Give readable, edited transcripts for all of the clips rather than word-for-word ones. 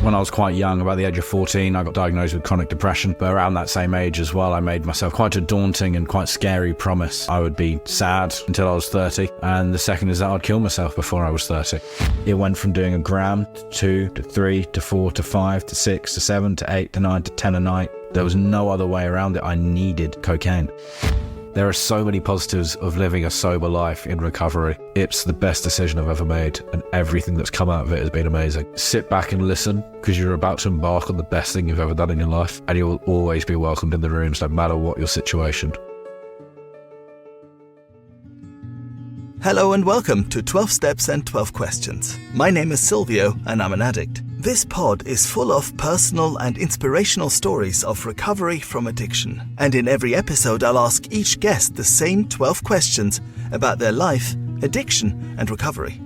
When I was quite young, about the age of 14, I got diagnosed with chronic depression. But around that same age as well, I made myself quite a daunting and quite scary promise. I would be sad until I was 30, and the second is that I'd kill myself before I was 30. It went from doing a gram to 2 to 3 to 4 to 5 to 6 to 7 to 8 to 9 to 10 a night. There was no other way around it. I needed cocaine. There are so many positives of living a sober life in recovery. It's the best decision I've ever made, and everything that's come out of it has been amazing. Sit back and listen, because you're about to embark on the best thing you've ever done in your life, and you will always be welcomed in the rooms, no matter what your situation. Hello and welcome to 12 Steps and 12 Questions. My name is Silvio and I'm an addict. This pod is full of personal and inspirational stories of recovery from addiction. And in every episode I'll ask each guest the same 12 questions about their life, addiction and recovery.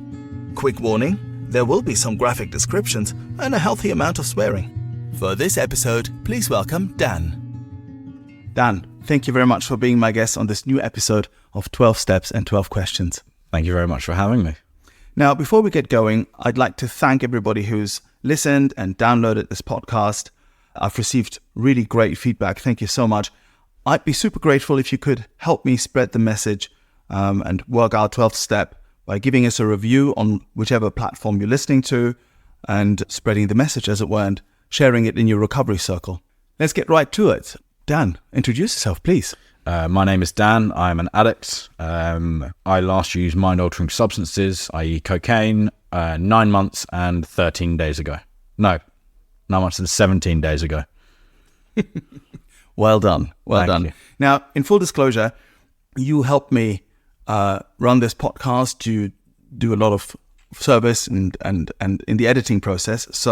Quick warning, there will be some graphic descriptions and a healthy amount of swearing. For this episode, please welcome Dan. Dan, thank you very much for being my guest on this new episode of 12 Steps and 12 Questions. Thank you very much for having me. Now, before we get going, I'd like to thank everybody who's listened and downloaded this podcast. I've received really great feedback. Thank you so much. I'd be super grateful if you could help me spread the message and work our 12th step by giving us a review on whichever platform you're listening to and spreading the message, as it were, and sharing it in your recovery circle. Let's get right to it. Dan, introduce yourself, please. My name is Dan. I'm an addict. I last used mind-altering substances, i.e. cocaine, 9 months and 13 days ago. No, 9 months and 17 days ago. Well done. Well Thank done. you. Now, in full disclosure, you helped me run this podcast. You do a lot of service and in the editing process.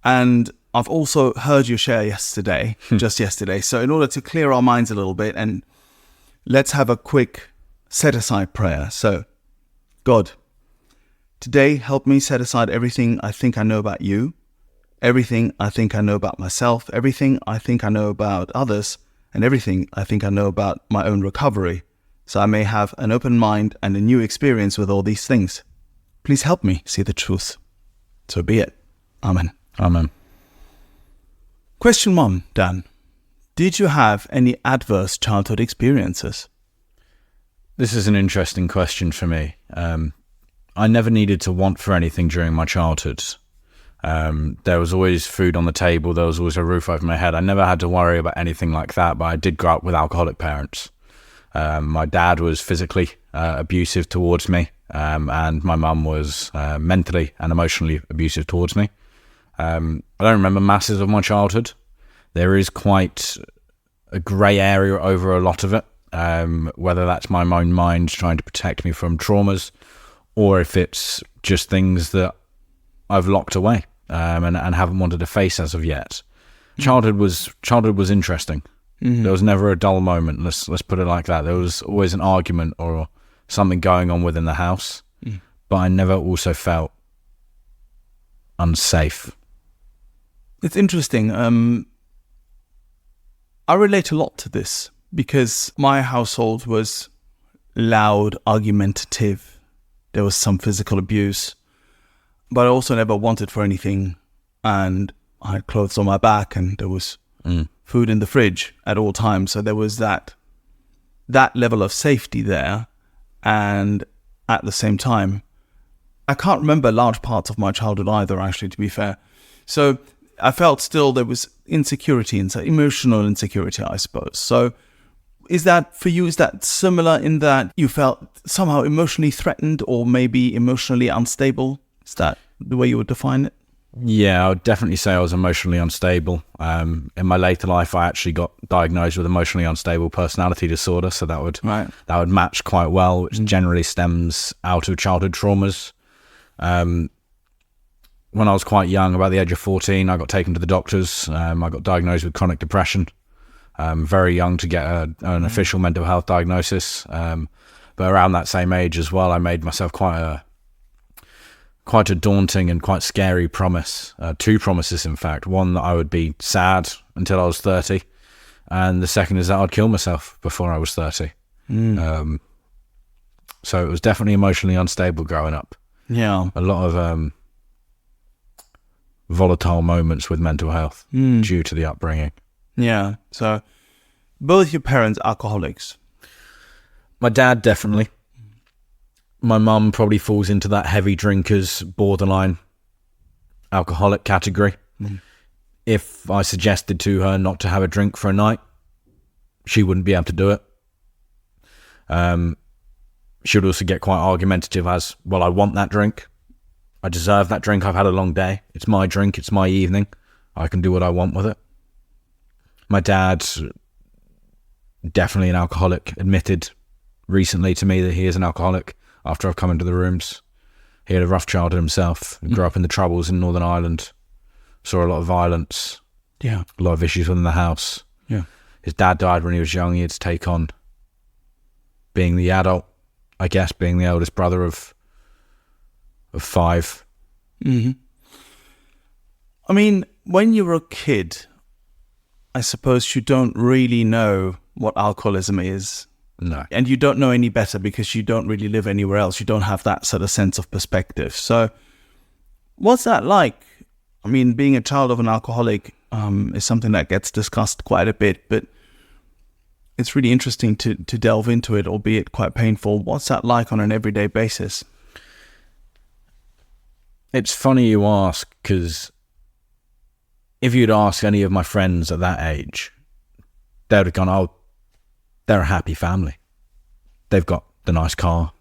And I've also heard you share just yesterday. So in order to clear our minds a little bit, and let's have a quick set-aside prayer. So, God, today help me set aside everything I think I know about you, everything I think I know about myself, everything I think I know about others, and everything I think I know about my own recovery, so I may have an open mind and a new experience with all these things. Please help me see the truth. So be it. Amen. Amen. Question 1, Dan. Did you have any adverse childhood experiences? This is an interesting question for me. I never needed to want for anything during my childhood. There was always food on the table. There was always a roof over my head. I never had to worry about anything like that, but I did grow up with alcoholic parents. My dad was physically abusive towards me, and my mum was mentally and emotionally abusive towards me. I don't remember masses of my childhood. There is quite a grey area over a lot of it, whether that's my own mind trying to protect me from traumas, or if it's just things that I've locked away and haven't wanted to face as of yet. Childhood was interesting. Mm-hmm. There was never a dull moment. Let's put it like that. There was always an argument or something going on within the house, but I never also felt unsafe. It's interesting. I relate a lot to this because my household was loud, argumentative. There was some physical abuse, but I also never wanted for anything. And I had clothes on my back and there was food in the fridge at all times. So there was that level of safety there. And at the same time, I can't remember large parts of my childhood either, actually, to be fair. So I felt still there was insecurity, emotional insecurity, I suppose. So is that, for you, is that similar in that you felt somehow emotionally threatened or maybe emotionally unstable? Is that the way you would define it? Yeah, I would definitely say I was emotionally unstable. In my later life, I actually got diagnosed with emotionally unstable personality disorder, so that would match quite well, which generally stems out of childhood traumas. When I was quite young, about the age of 14, I got taken to the doctors. I got diagnosed with chronic depression. Very young to get an official mental health diagnosis. But around that same age as well, I made myself quite a daunting and quite scary promise. 2 promises, in fact. One, that I would be sad until I was 30. And the second is that I'd kill myself before I was 30. So it was definitely emotionally unstable growing up. Yeah. A lot of volatile moments with mental health due to the upbringing. Yeah. So both your parents alcoholics? My dad, definitely. My mum probably falls into that heavy drinkers, borderline alcoholic category. If I suggested to her not to have a drink for a night, she wouldn't be able to do it. She would also get quite argumentative as, well, I want that drink. I deserve that drink. I've had a long day. It's my drink. It's my evening. I can do what I want with it. My dad's definitely an alcoholic, admitted recently to me that he is an alcoholic after I've come into the rooms. He had a rough childhood himself. Grew up in the Troubles in Northern Ireland. Saw a lot of violence. Yeah. A lot of issues within the house. Yeah. His dad died when he was young. He had to take on being the adult, I guess, being the eldest brother of 5. I mean, when you were a kid, I suppose you don't really know what alcoholism is. No. And you don't know any better because you don't really live anywhere else. You don't have that sort of sense of perspective. So what's that like? I mean, being a child of an alcoholic is something that gets discussed quite a bit, but it's really interesting to delve into it, albeit quite painful. What's that like on an everyday basis? It's funny you ask, because if you'd ask any of my friends at that age, they would have gone, oh, they're a happy family. They've got the nice car.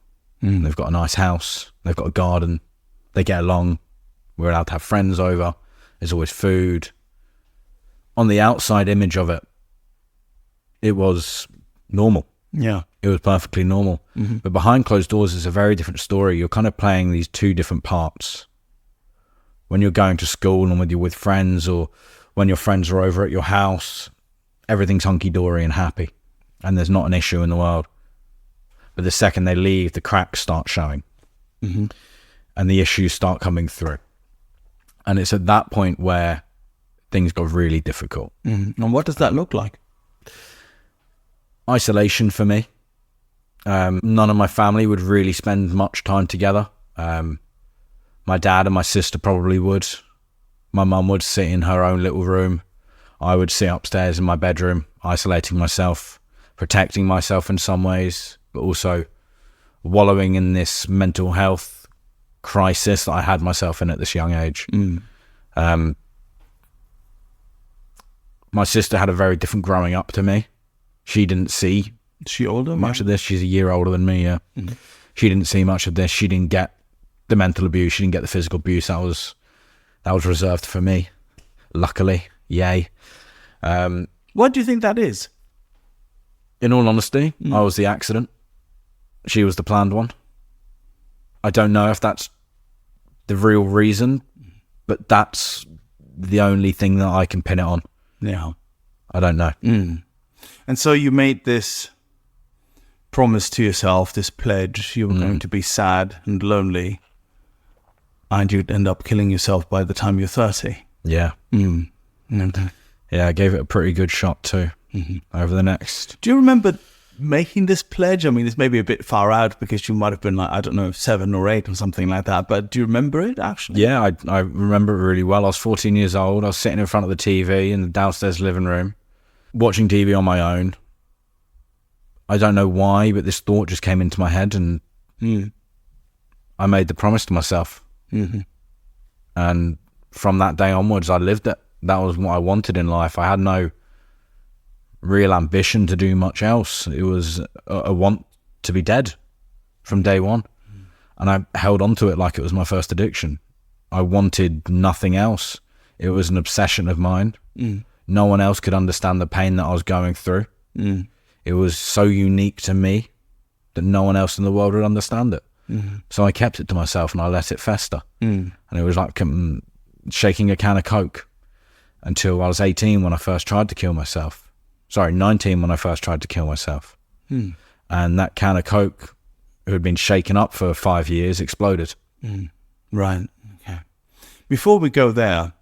They've got a nice house. They've got a garden. They get along. We're allowed to have friends over. There's always food. On the outside image of it, it was normal. Yeah. It was perfectly normal. But behind closed doors is a very different story. You're kind of playing these two different parts. When you're going to school and when you're with friends, or when your friends are over at your house, everything's hunky-dory and happy. And there's not an issue in the world. But the second they leave, the cracks start showing. And the issues start coming through. And it's at that point where things got really difficult. And what does that look like? Isolation for me. None of my family would really spend much time together. My dad and my sister probably would. My mum would sit in her own little room. I would sit upstairs in my bedroom, isolating myself, protecting myself in some ways, but also wallowing in this mental health crisis that I had myself in at this young age. My sister had a very different growing up to me. She didn't see Is she older? much of this. She's a year older than me, yeah. She didn't see much of this. She didn't get the mental abuse. She didn't get the physical abuse. That was reserved for me, luckily. Yay. What do you think that is? In all honesty, I was the accident. She was the planned one. I don't know if that's the real reason, but that's the only thing that I can pin it on. Yeah. I don't know. And so you made this promise to yourself, this pledge, you were going to be sad and lonely, and you'd end up killing yourself by the time you're 30. Yeah. Okay. Yeah, I gave it a pretty good shot too over the next. Do you remember making this pledge? I mean, this may be a bit far out because you might have been like, I don't know, 7 or 8 or something like that, but do you remember it actually? Yeah, I remember it really well. I was 14 years old. I was sitting in front of the TV in the downstairs living room, watching TV on my own. I don't know why, but this thought just came into my head, and I made the promise to myself. And from that day onwards, I lived it. That was what I wanted in life. I had no real ambition to do much else. It was a want to be dead from day one. And I held on to it like it was my first addiction. I wanted nothing else. It was an obsession of mine. No one else could understand the pain that I was going through. It was so unique to me that no one else in the world would understand it. So I kept it to myself and I let it fester. And it was like shaking a can of Coke until I was 18 when I first tried to kill myself. Sorry, 19 when I first tried to kill myself. And that can of Coke, who had been shaken up for 5 years, exploded. Right. Okay. Before we go there,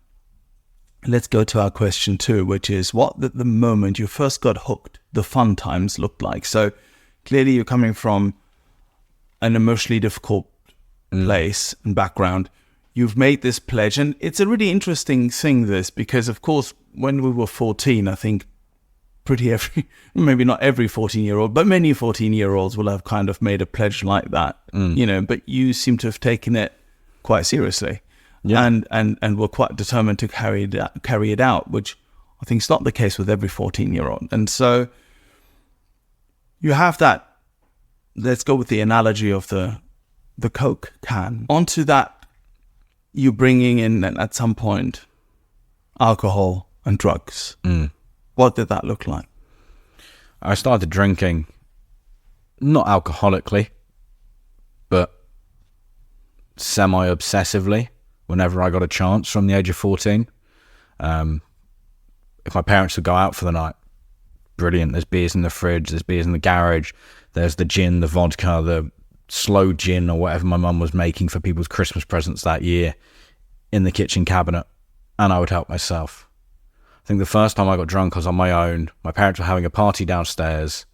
let's go to our question 2, which is what the moment you first got hooked, the fun times looked like. So clearly you're coming from an emotionally difficult place and background. you've made this pledge. And it's a really interesting thing, this, because, of course, when we were 14, I think maybe not every 14-year-old, but many 14-year-olds will have kind of made a pledge like that, but you seem to have taken it quite seriously, and were quite determined to carry it out, which I think is not the case with every 14-year-old. And so you have that, let's go with the analogy of the Coke can. Onto that, you're bringing in, at some point, alcohol and drugs. What did that look like? I started drinking, not alcoholically, but semi-obsessively whenever I got a chance from the age of 14. If my parents would go out for the night, brilliant. There's beers in the fridge, there's beers in the garage, there's the gin, the vodka, the slow gin or whatever my mum was making for people's Christmas presents that year in the kitchen cabinet, and I would help myself. I think the first time I got drunk, I was on my own. My parents were having a party downstairs,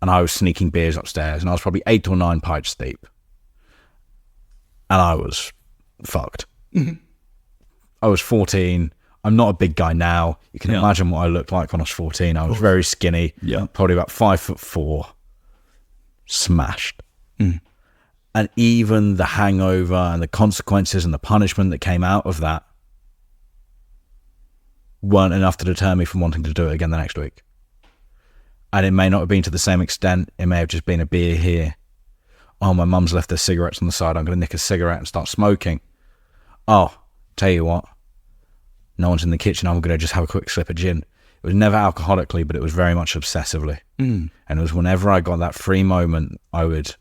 and I was sneaking beers upstairs, and I was probably 8 or 9 pints deep. And I was fucked. I was 14. I'm not a big guy now. You can imagine what I looked like when I was 14. I was very skinny, probably about 5'4", smashed. And even the hangover and the consequences and the punishment that came out of that weren't enough to deter me from wanting to do it again the next week. And it may not have been to the same extent. It may have just been a beer here. Oh, my mum's left her cigarettes on the side. I'm going to nick a cigarette and start smoking. Oh, tell you what, no one's in the kitchen. I'm going to just have a quick sip of gin. It was never alcoholically, but it was very much obsessively. And it was whenever I got that free moment, I would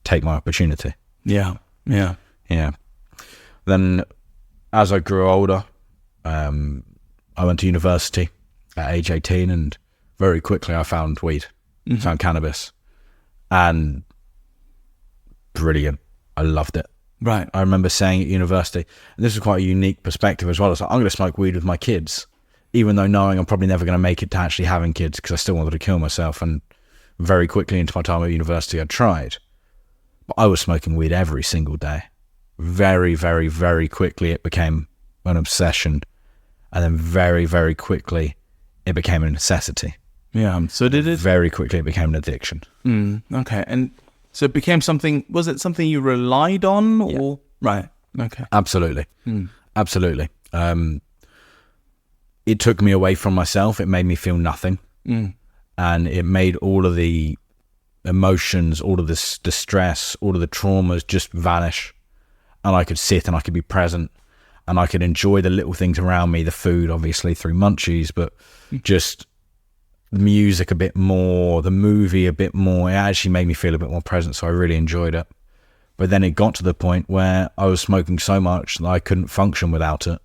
take my opportunity. Yeah. Then as I grew older, I went to university at age 18, and very quickly I found weed, found cannabis, and brilliant. I loved it. Right. I remember saying at university, and this is quite a unique perspective as well. It's like, I'm going to smoke weed with my kids, even though knowing I'm probably never going to make it to actually having kids, because I still wanted to kill myself. And very quickly into my time at university, I tried. But I was smoking weed every single day. Very, very, very quickly it became an obsession. And then very, very quickly it became a necessity. Yeah. So did it? Very quickly it became an addiction. Okay. And so it became something, was it something you relied on? Or Right. Okay. Absolutely. Absolutely. It took me away from myself. It made me feel nothing. And it made all of the emotions, all of this distress, all of the traumas just vanish. And I could sit and I could be present, and I could enjoy the little things around me, the food, obviously, through munchies, but just the music a bit more, the movie a bit more. It actually made me feel a bit more present, so I really enjoyed it. But then it got to the point where I was smoking so much that I couldn't function without it.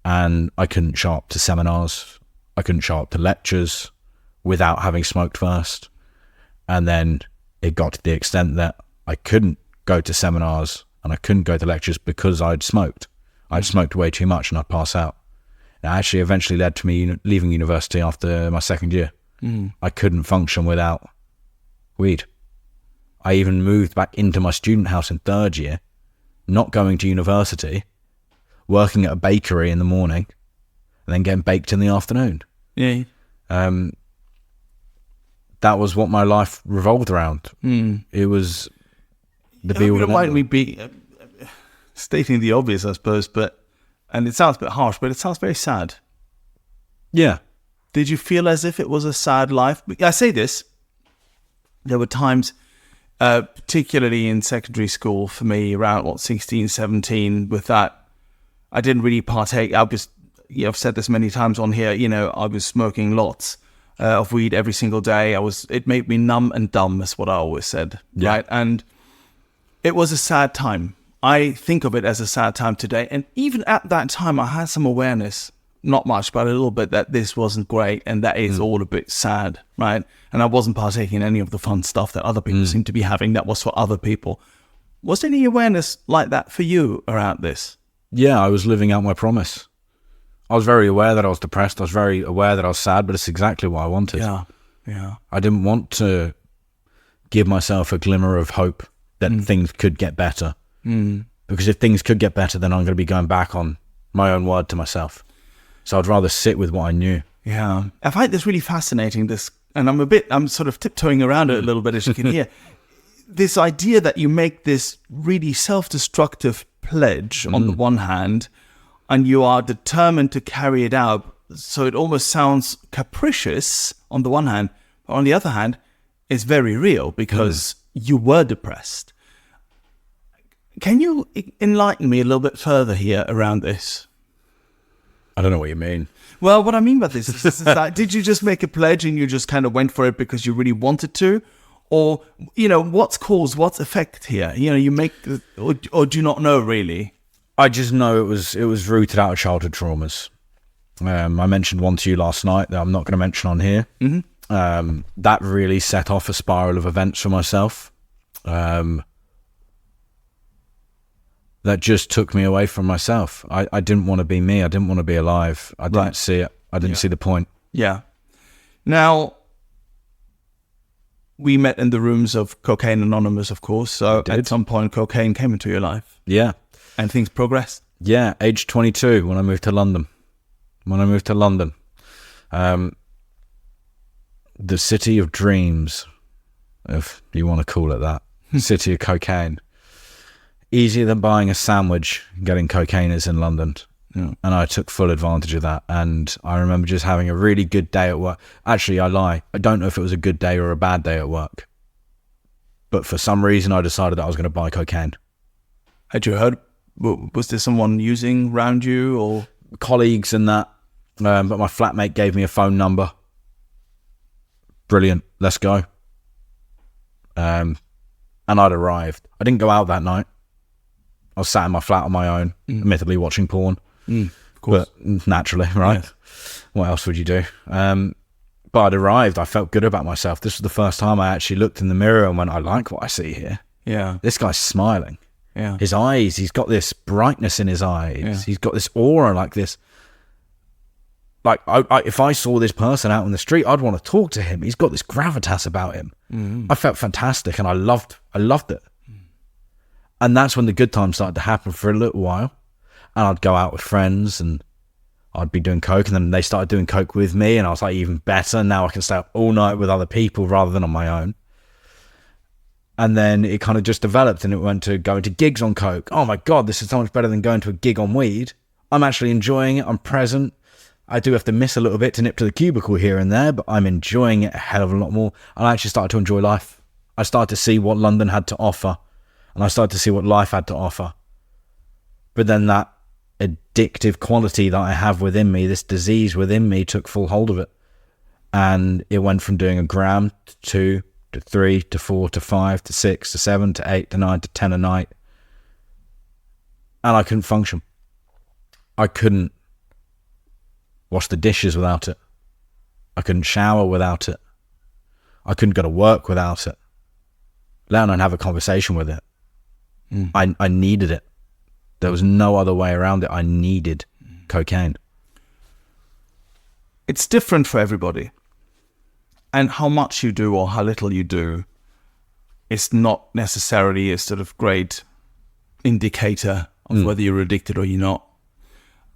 And I couldn't show up to seminars. I couldn't show up to lectures without having smoked first. And then it got to the extent that I couldn't go to seminars and I couldn't go to lectures because I'd smoked. I'd smoked way too much and I'd pass out. It actually eventually led to me leaving university after my second year. I couldn't function without weed. I even moved back into my student house in third year, not going to university, working at a bakery in the morning, and then getting baked in the afternoon. Yeah. That was what my life revolved around. It was the be all and end all. Me be stating the obvious, I suppose, and it sounds a bit harsh, but it sounds very sad. Yeah. Did you feel as if it was a sad life? I say this, there were times, particularly in secondary school for me, around 16, 17, with that, I didn't really partake. I've said this many times on here, I was smoking lots of weed every single day. It made me numb and dumb, is what I always said, right? And it was a sad time. I think of it as a sad time today. And even at that time, I had some awareness, not much, but a little bit, that this wasn't great and that is all a bit sad, right? And I wasn't partaking in any of the fun stuff that other people seem to be having. That was for other people. Was there any awareness like that for you around this? Yeah, I was living out my promise. I was very aware that I was depressed. I was very aware that I was sad, but it's exactly what I wanted. Yeah. I didn't want to give myself a glimmer of hope that things could get better. Because if things could get better, then I'm going to be going back on my own word to myself. So I'd rather sit with what I knew. Yeah. I find this really fascinating, and I'm sort of tiptoeing around it a little bit, as you can hear. This idea that you make this really self-destructive pledge on the one hand, and you are determined to carry it out. So it almost sounds capricious on the one hand, but on the other hand, it's very real because you were depressed. Can you enlighten me a little bit further here around this? I don't know what you mean. Well, what I mean by this is that, did you just make a pledge and you just kind of went for it because you really wanted to? Or, what's cause, what's effect here? You make, or do you not know really? I just know it was rooted out of childhood traumas. I mentioned one to you last night that I'm not going to mention on here. Mm-hmm. That really set off a spiral of events for myself. That just took me away from myself. I didn't want to be me. I didn't want to be alive. I didn't see it. I didn't see the point. Yeah. Now, we met in the rooms of Cocaine Anonymous, of course. So at some point, cocaine came into your life. Yeah. And things progressed. Yeah. Age 22 when I moved to London. The city of dreams, if you want to call it that. City of cocaine. Easier than buying a sandwich, getting cocaine is in London. Yeah. And I took full advantage of that. And I remember just having a really good day at work. Actually, I lie. I don't know if it was a good day or a bad day at work. But for some reason, I decided that I was going to buy cocaine. Had you heard? Was there someone using around you or? Colleagues and that. But my flatmate gave me a phone number. Brilliant. Let's go. And I'd arrived. I didn't go out that night. I was sat in my flat on my own, admittedly watching porn. Of course. But naturally, right? Yeah. What else would you do? But I'd arrived. I felt good about myself. This was the first time I actually looked in the mirror and went, I like what I see here. Yeah. This guy's smiling. Yeah. His eyes, he's got this brightness in his eyes. Yeah. He's got this aura like this. Like, if I saw this person out on the street, I'd want to talk to him. He's got this gravitas about him. I felt fantastic and I loved it. And that's when the good times started to happen for a little while. And I'd go out with friends and I'd be doing coke, and then they started doing coke with me, and I was like, even better. Now I can stay up all night with other people rather than on my own. And then it kind of just developed, and it went to going to gigs on coke. Oh my God, this is so much better than going to a gig on weed. I'm actually enjoying it. I'm present. I do have to miss a little bit to nip to the cubicle here and there, but I'm enjoying it a hell of a lot more. And I actually started to enjoy life. I started to see what London had to offer, and I started to see what life had to offer. But then that addictive quality that I have within me, this disease within me, took full hold of it. And it went from doing a gram to 2 to 3 to 4 to 5 to 6 to 7 to 8 to 9 to 10 a night. And I couldn't function. I couldn't wash the dishes without it. I couldn't shower without it. I couldn't go to work without it, let alone have a conversation with it. I needed it. There was no other way around it. I needed cocaine. It's different for everybody. And how much you do or how little you do is not necessarily a sort of great indicator of whether you're addicted or you're not.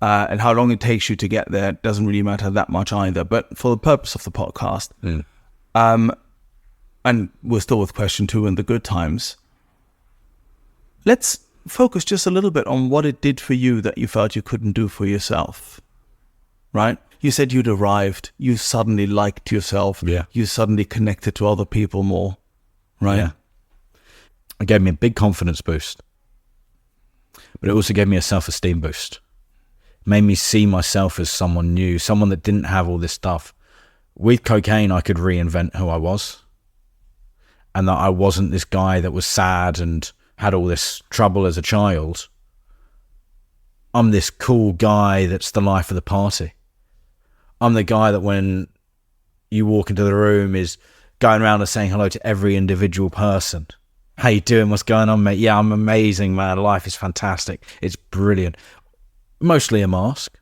And how long it takes you to get there doesn't really matter that much either. But for the purpose of the podcast, and we're still with question 2 in the good times, let's focus just a little bit on what it did for you that you felt you couldn't do for yourself, right? You said you'd arrived, you suddenly liked yourself, you suddenly connected to other people more, right? Yeah. It gave me a big confidence boost, but it also gave me a self-esteem boost. It made me see myself as someone new, someone that didn't have all this stuff. With cocaine, I could reinvent who I was, and that I wasn't this guy that was sad and had all this trouble as a child. I'm this cool guy that's the life of the party. I'm the guy that when you walk into the room is going around and saying hello to every individual person. How you doing? What's going on, mate? Yeah, I'm amazing, man. Life is fantastic. It's brilliant. Mostly a mask,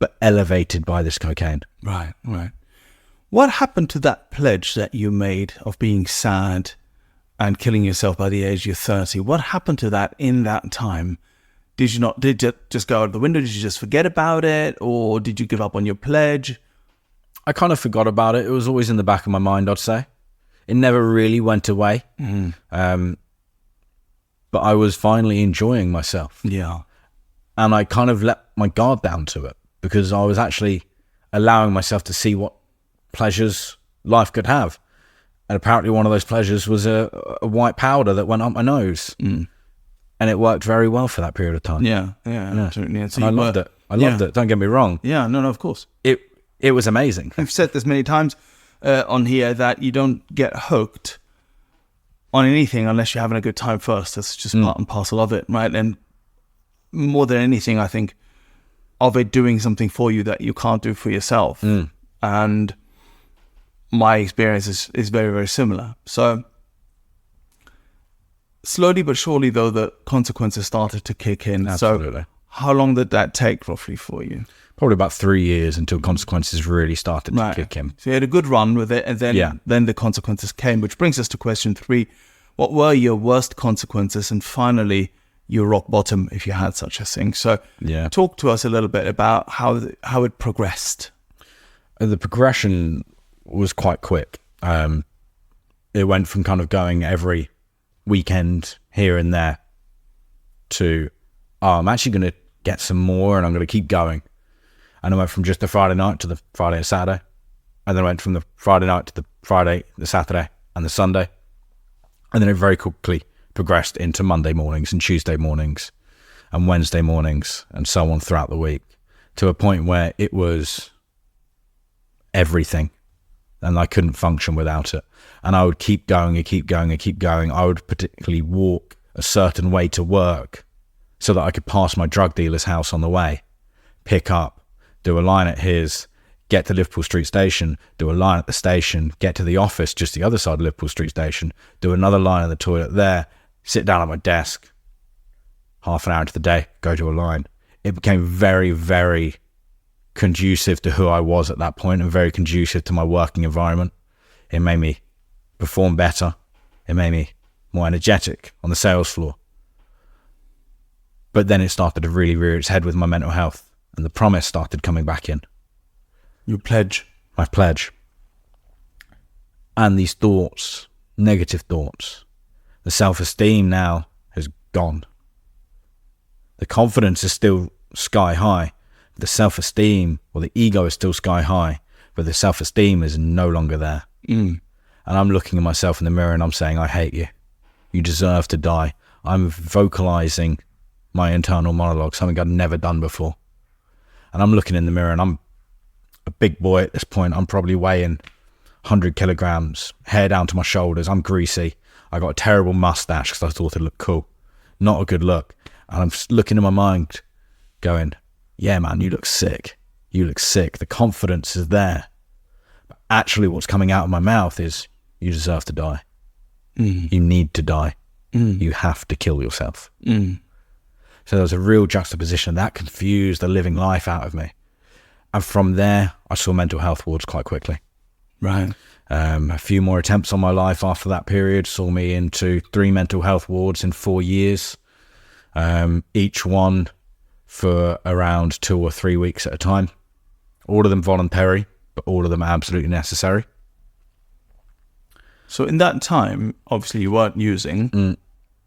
but elevated by this cocaine. Right, right. What happened to that pledge that you made of being sad and killing yourself by the age you're 30. What happened to that in that time? Did you just go out the window? Did you just forget about it? Or did you give up on your pledge? I kind of forgot about it. It was always in the back of my mind, I'd say. It never really went away. But I was finally enjoying myself. Yeah. And I kind of let my guard down to it because I was actually allowing myself to see what pleasures life could have. And apparently one of those pleasures was a white powder that went up my nose. And it worked very well for that period of time. Yeah. Absolutely. And I loved it. I loved it. Don't get me wrong. Yeah, no, of course. It was amazing. I've said this many times on here that you don't get hooked on anything unless you're having a good time first. That's just part and parcel of it, right? And more than anything, I think of it doing something for you that you can't do for yourself. And my experience is very, very similar. So slowly but surely, though, the consequences started to kick in. Absolutely. So how long did that take roughly for you? Probably about 3 years until consequences really started to kick in. So you had a good run with it, and then the consequences came, which brings us to question 3. What were your worst consequences? And finally, your rock bottom, if you had such a thing. So talk to us a little bit about how it progressed. The progression was quite quick. It went from kind of going every weekend here and there to, I'm actually going to get some more and I'm going to keep going. And I went from just the Friday night to the Friday and Saturday. And then I went from the Friday night to the Friday, the Saturday and the Sunday. And then it very quickly progressed into Monday mornings and Tuesday mornings and Wednesday mornings and so on throughout the week, to a point where it was everything and I couldn't function without it. And I would keep going and keep going and keep going. I would particularly walk a certain way to work so that I could pass my drug dealer's house on the way, pick up, do a line at his, get to Liverpool Street Station, do a line at the station, get to the office just the other side of Liverpool Street Station, do another line in the toilet there, sit down at my desk, half an hour into the day, go to a line. It became very, very conducive to who I was at that point and very conducive to my working environment. It made me perform better. It made me more energetic on the sales floor. But then it started to really rear its head with my mental health, and the promise started coming back in. Your pledge. My pledge. And these thoughts, negative thoughts. The self-esteem now has gone. The confidence is still sky high. The self-esteem, or the ego, is still sky high, but the self-esteem is no longer there. And I'm looking at myself in the mirror and I'm saying, I hate you. You deserve to die. I'm vocalizing my internal monologue, something I'd never done before. And I'm looking in the mirror and I'm a big boy at this point. I'm probably weighing 100 kilograms, hair down to my shoulders. I'm greasy. I got a terrible mustache because I thought it looked cool. Not a good look. And I'm just looking in my mind going, yeah, man, you look sick. You look sick. The confidence is there. But actually what's coming out of my mouth is, you deserve to die. You need to die. You have to kill yourself. So there was a real juxtaposition that confused the living life out of me. And from there, I saw mental health wards quite quickly. Right. A few more attempts on my life after that period saw me into 3 mental health wards in 4 years. Each one for around 2 or 3 weeks at a time. All of them voluntary, but all of them absolutely necessary. So in that time, obviously you weren't using,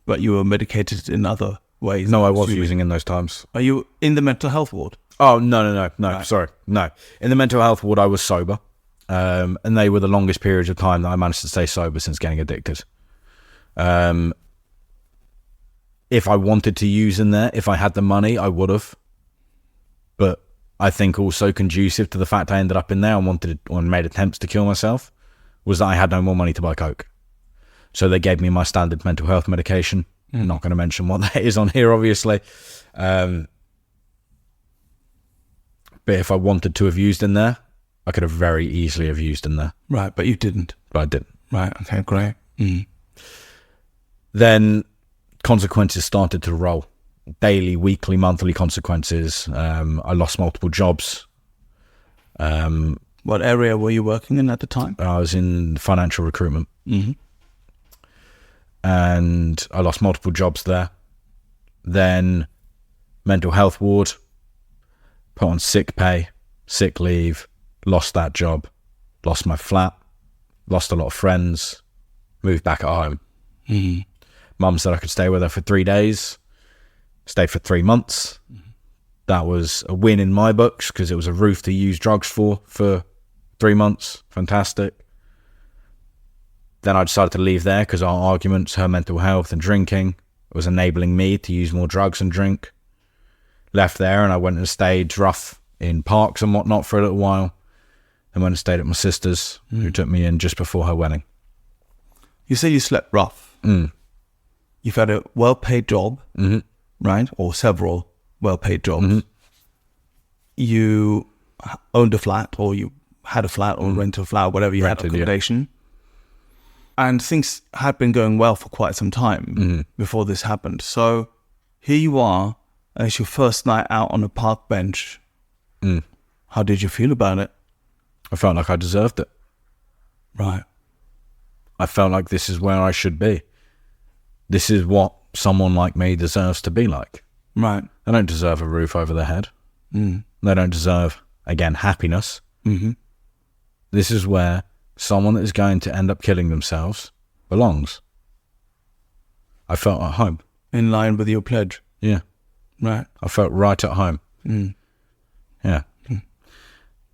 but you were medicated in other ways. No, I was using in those times. Are you in the mental health ward? Oh, no, Right. Sorry. No. In the mental health ward, I was sober. And they were the longest periods of time that I managed to stay sober since getting addicted. If I wanted to use in there, if I had the money, I would have. But I think also conducive to the fact I ended up in there and made attempts to kill myself was that I had no more money to buy coke. So they gave me my standard mental health medication. I'm not going to mention what that is on here, obviously. But if I wanted to have used in there, I could have very easily have used in there. Right, but you didn't. But I didn't. Right, okay, great. Then consequences started to roll. Daily, weekly, monthly consequences. I lost multiple jobs. What area were you working in at the time? I was in financial recruitment. and I lost multiple jobs there. Then mental health ward, put on sick pay, sick leave, lost that job, lost my flat, lost a lot of friends, moved back at home. Mum said I could stay with her for 3 days, stayed for 3 months. That was a win in my books because it was a roof to use drugs for 3 months. Fantastic. Then I decided to leave there because our arguments, her mental health and drinking, was enabling me to use more drugs and drink. Left there and I went and stayed rough in parks and whatnot for a little while. And went and stayed at my sister's, who took me in just before her wedding. You say you slept rough. You've had a well-paid job, right? Or several well-paid jobs. You owned a flat, or you had a flat, or rented a flat, whatever you had accommodation. Yeah. And things had been going well for quite some time before this happened. So here you are, it's your first night out on a park bench. How did you feel about it? I felt like I deserved it. Right. I felt like this is where I should be. This is what someone like me deserves to be like. Right. They don't deserve a roof over their head. They don't deserve, again, happiness. This is where someone that is going to end up killing themselves belongs. I felt at home. In line with your pledge. Yeah. Right. I felt right at home. Yeah.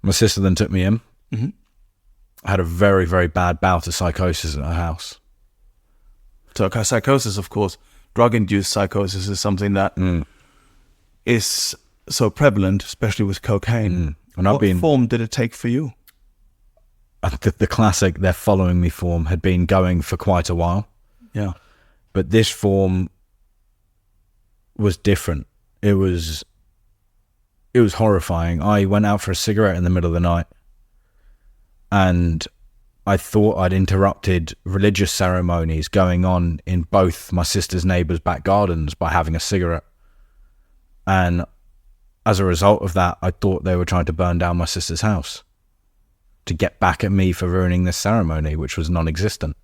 My sister then took me in. I had a very, very bad bout of psychosis at her house. So psychosis, of course, drug-induced psychosis is something that is so prevalent, especially with cocaine. And what form did it take for you? The classic "they're following me" form had been going for quite a while. Yeah. But this form was different. It was horrifying. I went out for a cigarette in the middle of the night and I thought I'd interrupted religious ceremonies going on in both my sister's neighbours' back gardens by having a cigarette. And as a result of that, I thought they were trying to burn down my sister's house to get back at me for ruining this ceremony, which was non-existent.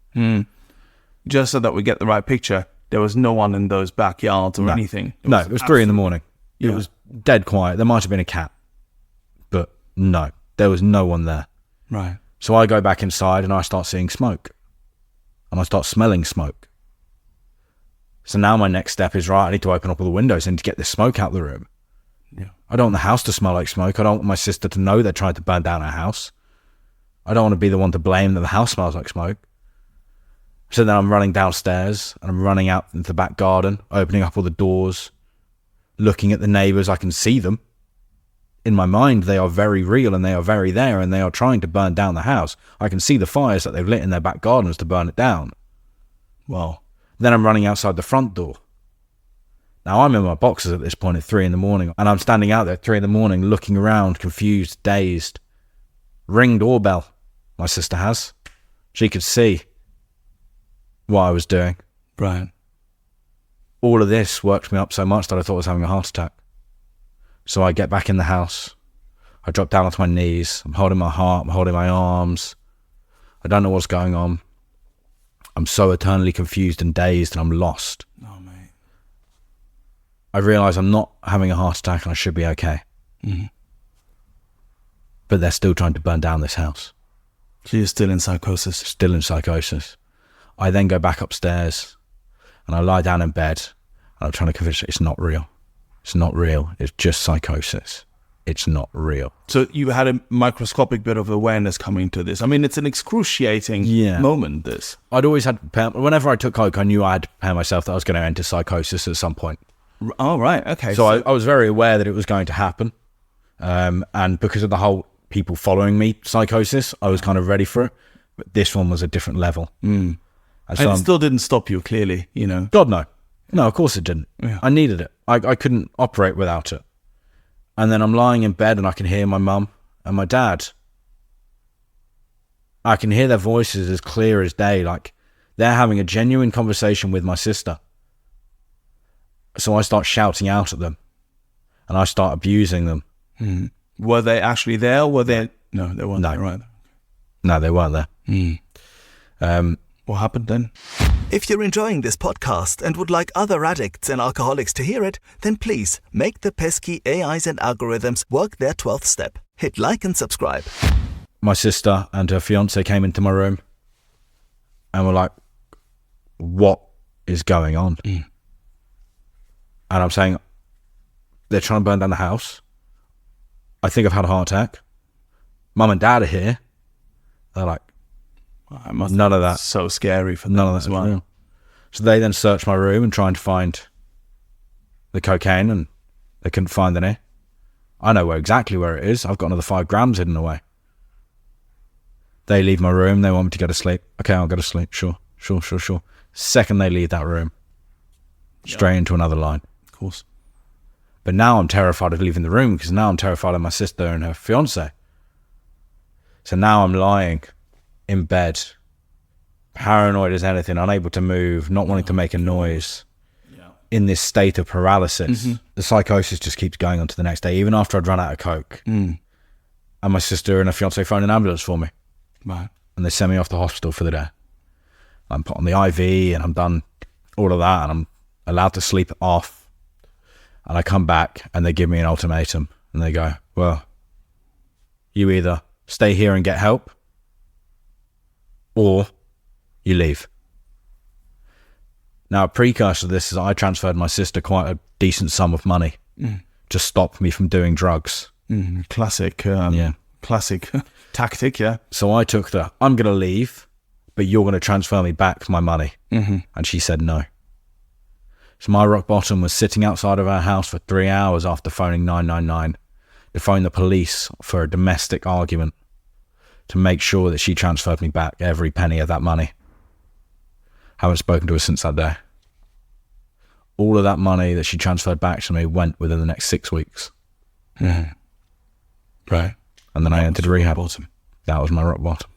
Just so that we get the right picture, there was no one in those backyards or anything? It was 3 a.m. It was dead quiet. There might have been a cat, but no, there was no one there. Right. So I go back inside and I start seeing smoke. And I start smelling smoke. So now my next step is, right, I need to open up all the windows and to get this smoke out of the room. Yeah. I don't want the house to smell like smoke. I don't want my sister to know they're trying to burn down our house. I don't want to be the one to blame that the house smells like smoke. So then I'm running downstairs and I'm running out into the back garden, opening up all the doors, looking at the neighbours. I can see them. In my mind, they are very real and they are very there and they are trying to burn down the house. I can see the fires that they've lit in their back gardens to burn it down. Well, then I'm running outside the front door. Now I'm in my boxers at this point at 3 a.m. and I'm standing out there at 3 a.m. looking around, confused, dazed. Ring doorbell, my sister has. She could see what I was doing. Brian. All of this worked me up so much that I thought I was having a heart attack. So I get back in the house. I drop down onto my knees. I'm holding my heart. I'm holding my arms. I don't know what's going on. I'm so eternally confused and dazed and I'm lost. Oh, mate. I realise I'm not having a heart attack and I should be okay. But they're still trying to burn down this house. So you're still in psychosis? Still in psychosis. I then go back upstairs and I lie down in bed and I'm trying to convince her it's not real. It's not real. It's just psychosis. It's not real. So you had a microscopic bit of awareness coming to this. I mean, it's an excruciating moment, this. I'd always had to prepare, whenever I took coke, I knew I had to prepare myself that I was going to enter psychosis at some point. Oh, right. Okay. So I was very aware that it was going to happen. And because of the whole people following me psychosis, I was kind of ready for it. But this one was a different level. And so it still didn't stop you, clearly, you know. God, no. No, of course it didn't. Yeah. I needed it. I couldn't operate without it. And then I'm lying in bed and I can hear my mum and my dad. I can hear their voices as clear as day, like they're having a genuine conversation with my sister. So I start shouting out at them and I start abusing them. Were they actually there or were they... No, they weren't there, right? No, they weren't there. What happened then? If you're enjoying this podcast and would like other addicts and alcoholics to hear it, then please make the pesky AIs and algorithms work their 12th step. Hit like and subscribe. My sister and her fiance came into my room and were like, what is going on? And I'm saying, they're trying to burn down the house. I think I've had a heart attack. Mum and Dad are here. They're like, none of that. So scary for them None of that as is well. real. So they then searched my room and trying to find the cocaine, and they couldn't find any. I know exactly where it is. I've got another 5 grams hidden away. They leave my room. They want me to go to sleep. Okay, I'll go to sleep. Sure. Second they leave that room, straight into another line. Of course. But now I'm terrified of leaving the room, because now I'm terrified of my sister and her fiance. So now I'm lying in bed, paranoid as anything, unable to move, not wanting to make a noise, in this state of paralysis. The psychosis just keeps going on to the next day, even after I'd run out of coke. And my sister and her fiance phoned an ambulance for me. Right. And they sent me off to hospital for the day. I'm put on the IV and I'm done all of that, and I'm allowed to sleep off. And I come back and they give me an ultimatum, and they go, well, you either stay here and get help, or you leave. Now, a precursor to this is I transferred my sister quite a decent sum of money to stop me from doing drugs. Classic tactic, yeah. So I took I'm going to leave, but you're going to transfer me back my money. And she said no. So my rock bottom was sitting outside of our house for 3 hours after phoning 999 to phone the police for a domestic argument to make sure that she transferred me back every penny of that money. Haven't spoken to her since that day. All of that money that she transferred back to me went within the next 6 weeks. Right. And then I entered rehab. Bottom. That was my rock bottom.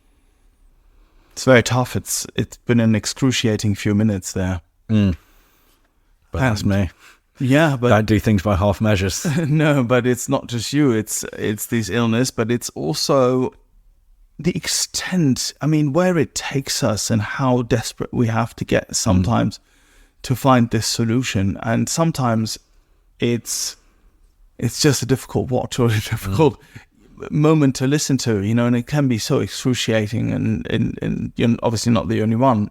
It's very tough. It's been an excruciating few minutes there. But that's me. Yeah, but Don't do things by half measures. no, but it's not just you. It's this illness, but it's also the extent. I mean, where it takes us and how desperate we have to get sometimes to find this solution. And sometimes it's just a difficult watch or a difficult moment to listen to, and it can be so excruciating. And you're obviously not the only one.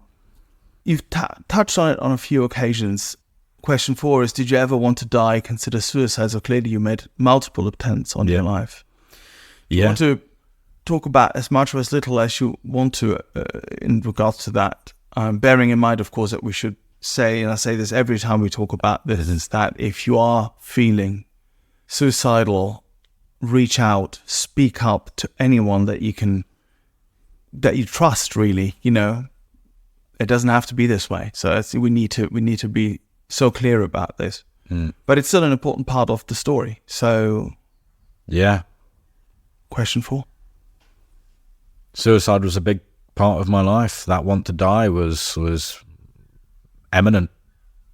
You've touched on it on a few occasions. Question 4 is, did you ever want to die, consider suicide? So clearly you made multiple attempts on your life. You want to talk about as much or as little as you want to in regards to that. Bearing in mind, of course, that we should say, and I say this every time we talk about this, is that if you are feeling suicidal, reach out, speak up to anyone that you trust, really. It doesn't have to be this way. So we need to be so clear about this. But it's still an important part of the story. So, question 4. Suicide was a big part of my life. That want to die was eminent.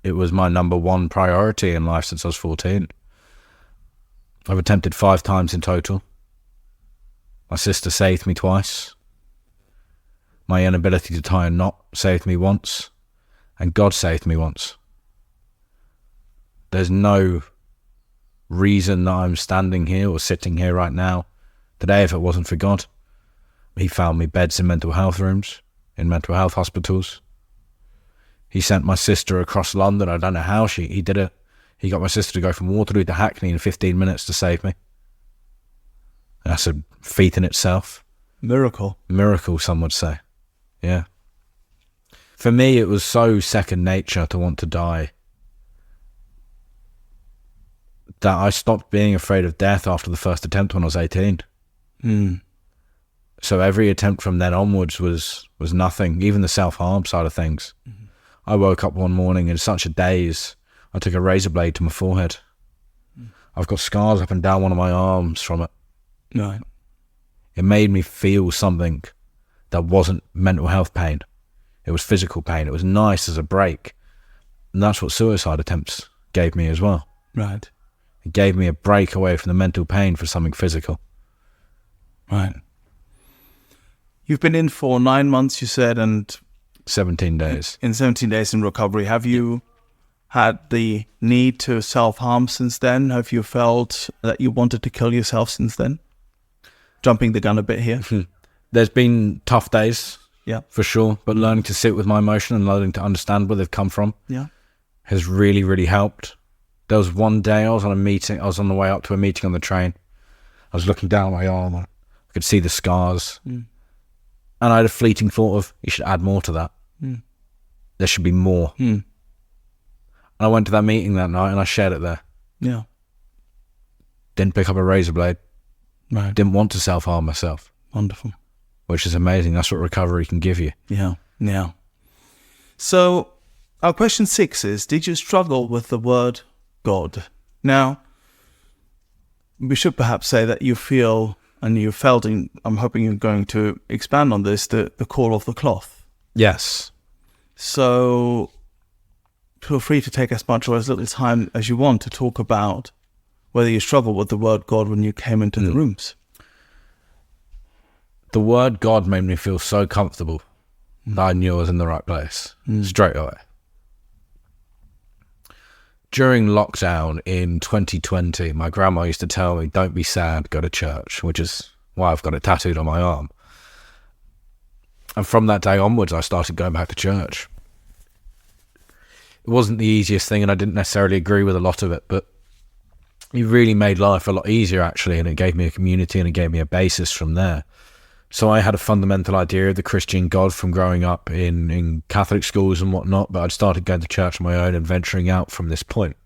It was my number one priority in life since I was 14. I've attempted 5 times in total. My sister saved me twice. My inability to tie a knot saved me once. And God saved me once. There's no reason that I'm standing here or sitting here right now today if it wasn't for God. He found me beds in mental health rooms, in mental health hospitals. He sent my sister across London. I don't know how he did it. He got my sister to go from Waterloo to Hackney in 15 minutes to save me. That's a feat in itself. Miracle, some would say. Yeah. For me, it was so second nature to want to die that I stopped being afraid of death after the first attempt when I was 18. So every attempt from then onwards was nothing, even the self-harm side of things. I woke up one morning in such a daze, I took a razor blade to my forehead. I've got scars up and down one of my arms from it. Right. It made me feel something that wasn't mental health pain. It was physical pain. It was nice as a break. And that's what suicide attempts gave me as well. Right. It gave me a break away from the mental pain for something physical. Right. You've been in for 9 months, you said, and 17 days. In 17 days in recovery, have you had the need to self-harm since then? Have you felt that you wanted to kill yourself since then? Jumping the gun a bit here. There's been tough days, Yeah. for sure, but learning to sit with my emotion and learning to understand where they've come from Yeah. has really, really helped. There was one day I was on the way up to a meeting on the train. I was looking down my arm, I could see the scars. And I had a fleeting thought of, you should add more to that. There should be more. And I went to that meeting that night and I shared it there. Yeah. Didn't pick up a razor blade. Right. Didn't want to self-harm myself. Wonderful. Which is amazing. That's what recovery can give you. Yeah. Yeah. So our question 6 is, did you struggle with the word God? Now, we should perhaps say that you feel and you felt, and I'm hoping you're going to expand on this, the call of the cloth. Yes. So feel free to take as much or as little time as you want to talk about whether you struggled with the word God when you came into the rooms. The word God made me feel so comfortable that I knew I was in the right place straight away. During lockdown in 2020, my grandma used to tell me, don't be sad, go to church, which is why I've got it tattooed on my arm. And from that day onwards, I started going back to church. It wasn't the easiest thing, and I didn't necessarily agree with a lot of it, but it really made life a lot easier, actually, and it gave me a community and it gave me a basis from there. So I had a fundamental idea of the Christian God from growing up in Catholic schools and whatnot, but I'd started going to church on my own and venturing out from this point.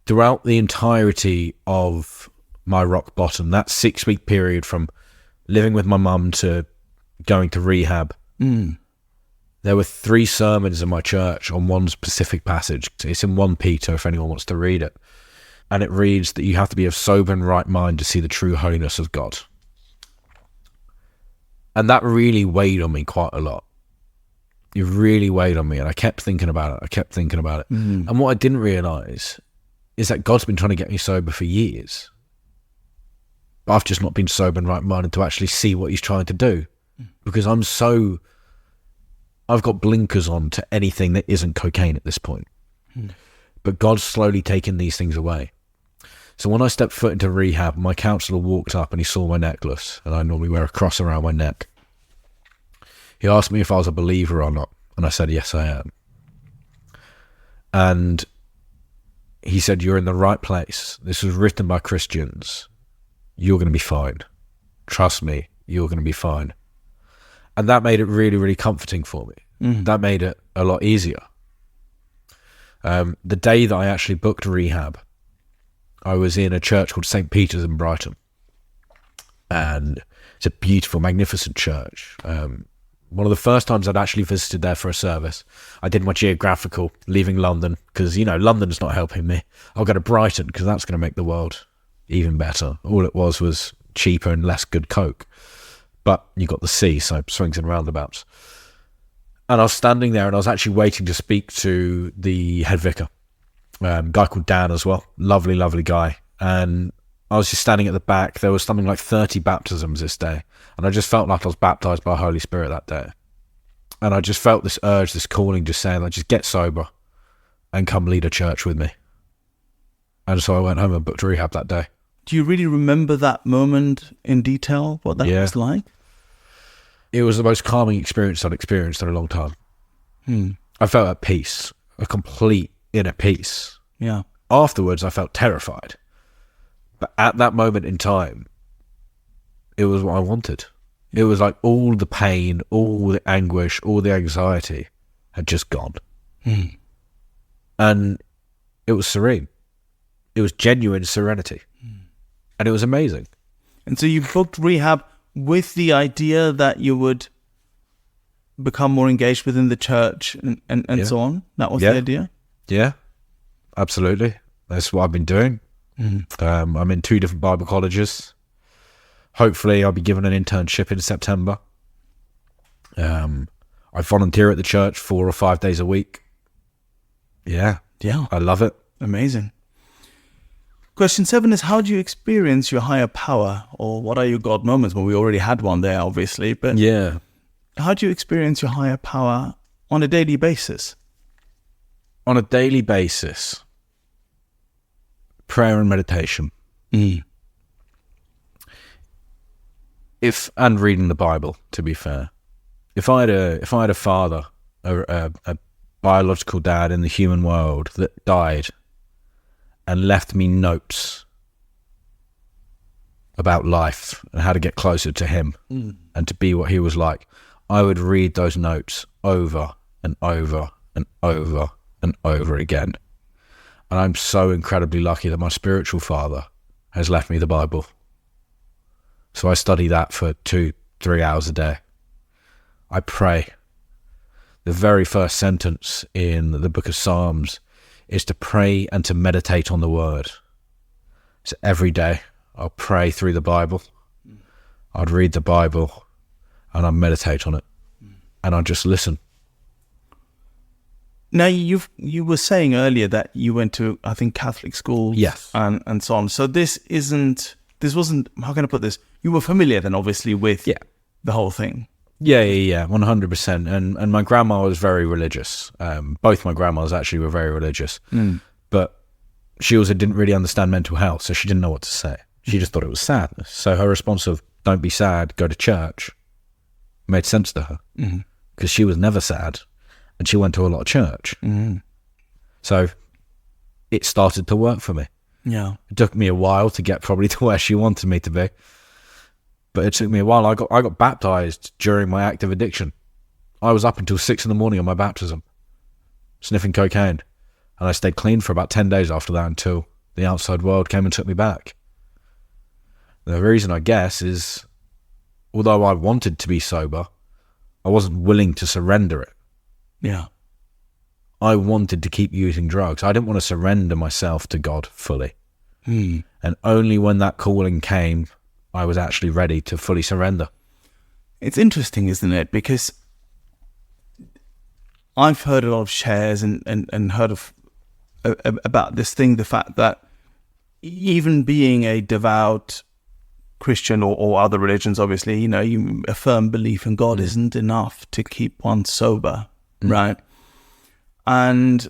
Throughout the entirety of my rock bottom, that 6-week period from living with my mum to going to rehab, there were 3 sermons in my church on one specific passage. It's in 1 Peter if anyone wants to read it. And it reads that you have to be of sober and right mind to see the true holiness of God. And that really weighed on me quite a lot. It really weighed on me, and I kept thinking about it. And what I didn't realise is that God's been trying to get me sober for years. But I've just not been sober and right-minded to actually see what he's trying to do. Because I've got blinkers on to anything that isn't cocaine at this point. But God's slowly taken these things away. So when I stepped foot into rehab, my counsellor walked up and he saw my necklace, and I normally wear a cross around my neck. He asked me if I was a believer or not, and I said, yes, I am. And he said, you're in the right place. This was written by Christians. You're going to be fine. Trust me, you're going to be fine. And that made it really, really comforting for me. That made it a lot easier. The day that I actually booked rehab, I was in a church called St. Peter's in Brighton. And it's a beautiful, magnificent church. One of the first times I'd actually visited there for a service. I did my geographical, leaving London, because, London's not helping me. I'll go to Brighton, because that's going to make the world even better. All it was cheaper and less good coke. But you got the sea, so swings and roundabouts. And I was standing there, and I was actually waiting to speak to the head vicar. Guy called Dan as well. Lovely, lovely guy. And I was just standing at the back. There was something like 30 baptisms this day. And I just felt like I was baptized by the Holy Spirit that day. And I just felt this urge, this calling, just saying, just get sober and come lead a church with me. And so I went home and booked rehab that day. Do you really remember that moment in detail, what that was like? It was the most calming experience I'd experienced in a long time. I felt at peace, a complete inner peace. Yeah. Afterwards, I felt terrified. But at that moment in time, it was what I wanted. It was like all the pain, all the anguish, all the anxiety had just gone. And it was serene. It was genuine serenity. And it was amazing. And so you booked rehab with the idea that you would become more engaged within the church and so on? That was the idea? Yeah, absolutely. That's what I've been doing. I'm in 2 different Bible colleges. Hopefully I'll be given an internship in September. I volunteer at the church 4 or 5 days a week. Yeah. I love it. Amazing. Question 7 is, how do you experience your higher power, or what are your God moments? Well, we already had one there, obviously, but How do you experience your higher power on a daily basis? On a daily basis, prayer and meditation. And reading the Bible, to be fair. If I had a father, a biological dad in the human world that died and left me notes about life and how to get closer to him and to be what he was like, I would read those notes over and over and over and over again. And I'm so incredibly lucky that my spiritual father has left me the Bible. So I study that for 2-3 hours a day. I pray. The very first sentence in the book of Psalms is to pray and to meditate on the word. So every day I'll pray through the Bible. I'd read the Bible and I'd meditate on it. And I'd just listen. Now, you were saying earlier that you went to, I think, Catholic school. Yes. And so on. So this wasn't, how can I put this? You were familiar then, obviously, with the whole thing. Yeah, 100%. And my grandma was very religious. Both my grandmas actually were very religious. But she also didn't really understand mental health, so she didn't know what to say. She just thought it was sadness. So her response of, don't be sad, go to church, made sense to her. Because she was never sad, and she went to a lot of church. So it started to work for me. Yeah. It took me a while to get probably to where she wanted me to be. But it took me a while. I got baptized during my active addiction. I was up until 6 a.m. on my baptism, sniffing cocaine. And I stayed clean for about 10 days after that until the outside world came and took me back. The reason, I guess, is although I wanted to be sober, I wasn't willing to surrender it. Yeah. I wanted to keep using drugs. I didn't want to surrender myself to God fully. And only when that calling came, I was actually ready to fully surrender. It's interesting, isn't it? Because I've heard a lot of shares and heard of about this thing, the fact that even being a devout Christian or other religions, obviously, a firm belief in God isn't enough to keep one sober, right? And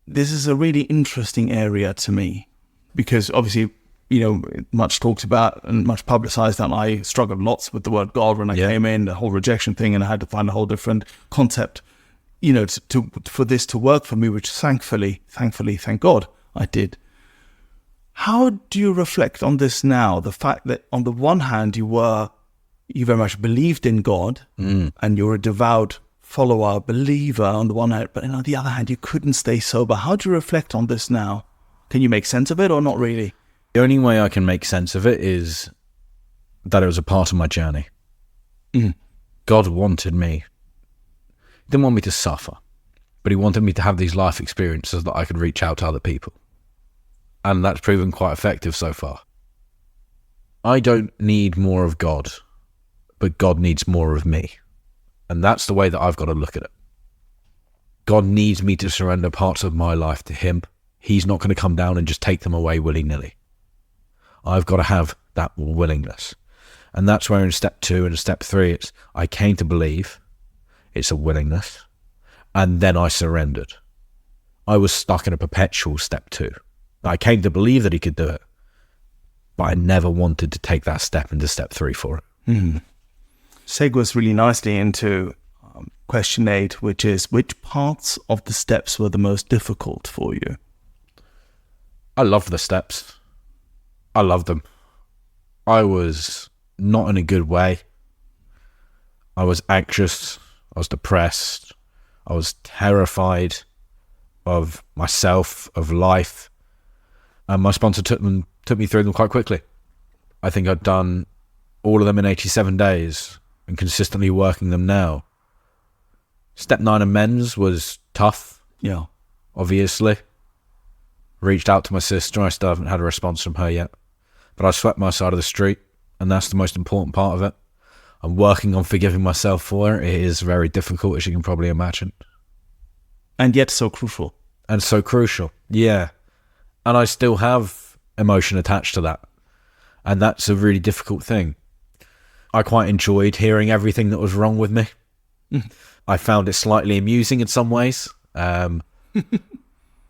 this is a really interesting area to me because obviously, much talked about and much publicized that I struggled lots with the word God when I came in, the whole rejection thing, and I had to find a whole different concept, for this to work for me, which thankfully, thank God, I did. How do you reflect on this now? The fact that on the one hand, you very much believed in God and you're a devout follower, believer on the one hand, but on the other hand, you couldn't stay sober. How do you reflect on this now? Can you make sense of it or not really? The only way I can make sense of it is that it was a part of my journey. God wanted me. He didn't want me to suffer, but he wanted me to have these life experiences that I could reach out to other people. And that's proven quite effective so far. I don't need more of God, but God needs more of me. And that's the way that I've got to look at it. God needs me to surrender parts of my life to him. He's not going to come down and just take them away willy-nilly. I've got to have that willingness. And that's where in step 2 and step 3, it's I came to believe, it's a willingness, and then I surrendered. I was stuck in a perpetual step 2. I came to believe that he could do it, but I never wanted to take that step into step 3 for it. Segues really nicely into question 8, which is, which parts of the steps were the most difficult for you? I love the steps. I love them. I was not in a good way. I was anxious. I was depressed. I was terrified of myself, of life. And my sponsor took me through them quite quickly. I think I'd done all of them in 87 days and consistently working them now. Step 9 amends was tough. Yeah. Obviously. Reached out to my sister. I still haven't had a response from her yet. But I swept my side of the street, and that's the most important part of it. I'm working on forgiving myself for it. It is very difficult, as you can probably imagine. And yet so crucial. And so crucial, yeah. And I still have emotion attached to that. And that's a really difficult thing. I quite enjoyed hearing everything that was wrong with me. I found it slightly amusing in some ways. But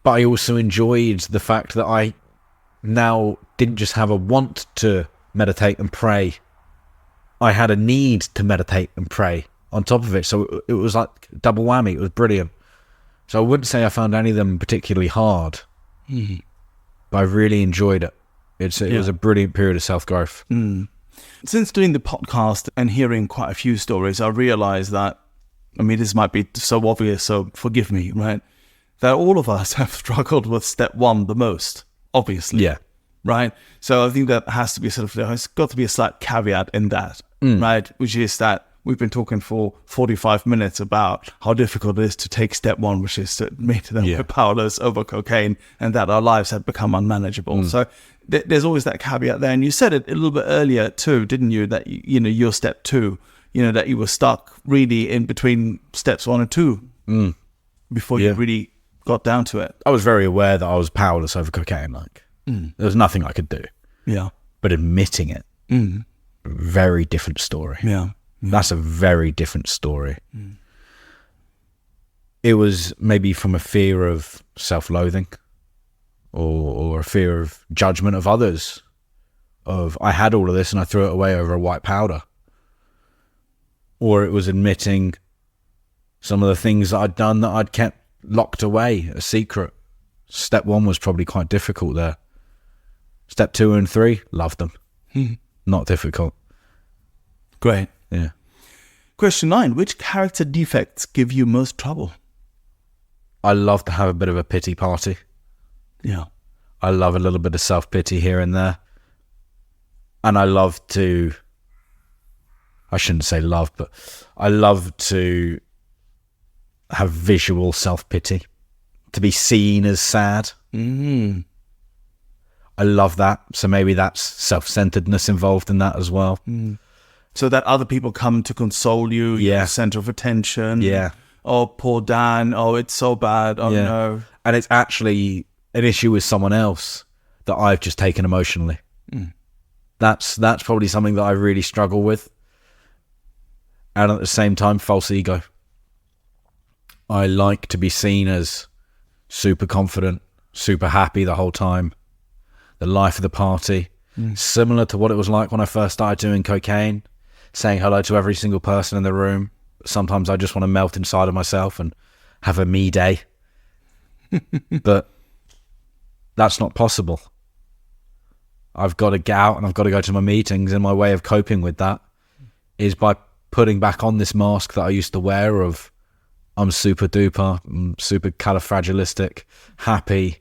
I also enjoyed the fact that I now didn't just have a want to meditate and pray. I had a need to meditate and pray on top of it. So it was like double whammy. It was brilliant. So I wouldn't say I found any of them particularly hard, but I really enjoyed it. It was a brilliant period of self-growth. Since doing the podcast and hearing quite a few stories, I realized that, I mean, this might be so obvious, so forgive me, right? That all of us have struggled with step one the most, obviously. Yeah. Right? So I think that has to be there's got to be a slight caveat in that, right? Which is that we've been talking for 45 minutes about how difficult it is to take step one, which is to admit that we're powerless over cocaine and that our lives have become unmanageable. So there's always that caveat there. And you said it a little bit earlier too, didn't you? That, your step two, that you were stuck really in between steps 1 and 2 before you really got down to it. I was very aware that I was powerless over cocaine. There was nothing I could do. Yeah. But admitting it, very different story. Yeah. That's a very different story. It was maybe from a fear of self-loathing or a fear of judgment of others. Of, I had all of this and I threw it away over a white powder. Or it was admitting some of the things that I'd done that I'd kept locked away, a secret. Step 1 was probably quite difficult there. Step 2 and 3, loved them. Not difficult. Great. Yeah. Question 9, which character defects give you most trouble? I love to have a bit of a pity party. Yeah. I love a little bit of self-pity here and there. And I love to, I shouldn't say love, but I love to have visual self-pity, to be seen as sad. I love that. So maybe that's self-centeredness involved in that as well. So that other people come to console you, you're the center of attention. Yeah. Oh, poor Dan. Oh, it's so bad. Oh, no. And it's actually an issue with someone else that I've just taken emotionally. That's probably something that I really struggle with. And at the same time, false ego. I like to be seen as super confident, super happy the whole time. The life of the party. Similar to what it was like when I first started doing cocaine, saying hello to every single person in the room. Sometimes I just want to melt inside of myself and have a me day. But that's not possible. I've got to get out and I've got to go to my meetings, and my way of coping with that is by putting back on this mask that I used to wear of I'm super duper, I'm super califragilistic, happy,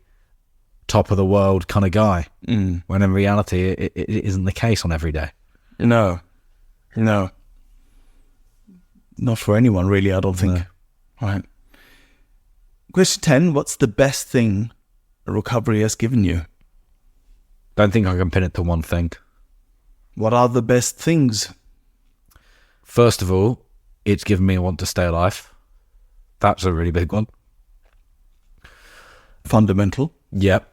top of the world kind of guy. When in reality, it isn't the case on every day. No. Not for anyone, really, I don't think. No. Right. Question 10, what's the best thing recovery has given you? Don't think I can pin it to one thing. What are the best things? First of all, it's given me a want to stay alive. That's a really big one. Fundamental. Yep.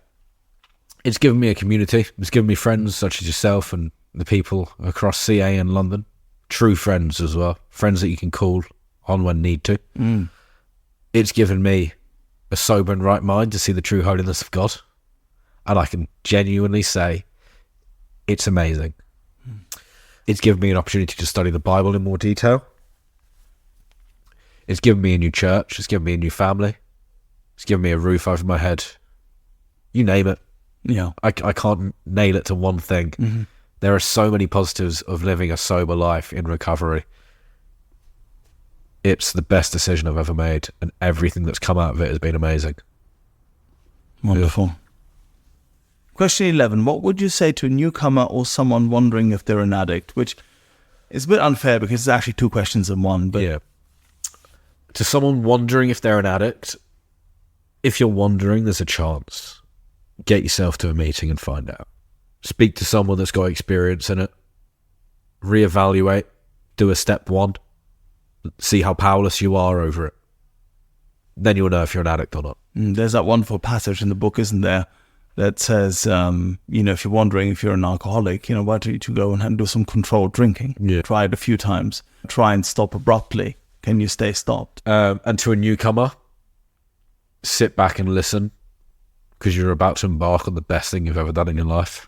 It's given me a community. It's given me friends such as yourself and the people across CA and London. True friends as well. Friends that you can call on when need to. It's given me a sober and right mind to see the true holiness of God. And I can genuinely say it's amazing. It's given me an opportunity to study the Bible in more detail. It's given me a new church. It's given me a new family. It's given me a roof over my head. You name it. Yeah. I can't nail it to one thing. There are so many positives of living a sober life in recovery. It's the best decision I've ever made, and everything that's come out of it has been amazing. Wonderful. Question 11, what would you say to a newcomer or someone wondering if they're an addict? Which is a bit unfair because it's actually 2 questions in one. But yeah. To someone wondering if they're an addict, if you're wondering, there's a chance. Get yourself to a meeting and find out. Speak to someone that's got experience in it. Reevaluate. Do a step 1. See how powerless you are over it. Then you'll know if you're an addict or not. There's that wonderful passage in the book, isn't there, that says, if you're wondering if you're an alcoholic, why don't you go and do some controlled drinking? Yeah. Try it a few times. Try and stop abruptly. can you stay stopped? And to a newcomer, sit back and listen, because you're about to embark on the best thing you've ever done in your life.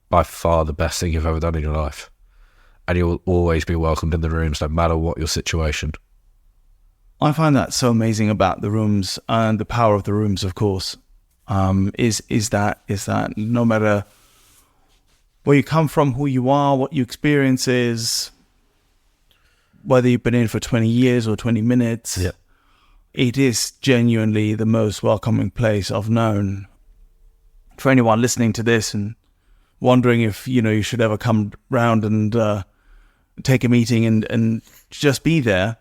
By far the best thing you've ever done in your life. And you will always be welcomed in the rooms, no matter what your situation. I find that so amazing about the rooms, and the power of the rooms, of course, is that no matter where you come from, who you are, what your experience is, whether you've been in for 20 years or 20 minutes, it is genuinely the most welcoming place I've known. For anyone listening to this and wondering if, you should ever come round and take a meeting and just be there,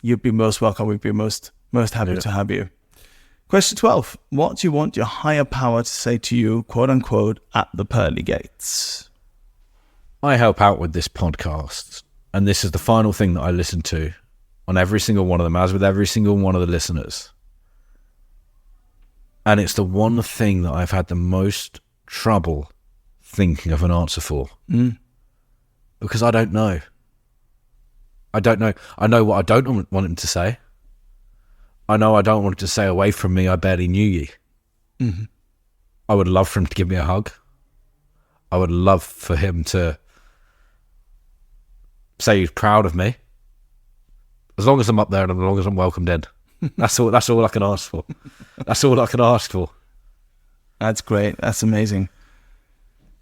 you'd be most welcome. We'd be most happy to have you. Question 12. What do you want your higher power to say to you, quote unquote, at the pearly gates? I help out with this podcast, and this is the final thing that I listen to on every single one of them, as with every single one of the listeners. And it's the one thing that I've had the most trouble thinking of an answer for. Because I don't know. I know what I don't want him to say. I know I don't want him to say, away from me, I barely knew ye. Mm-hmm. I would love for him to give me a hug. I would love for him to say he's proud of me. As long as I'm up there and as long as I'm welcomed in. That's all I can ask for. That's all I can ask for. That's great. That's amazing.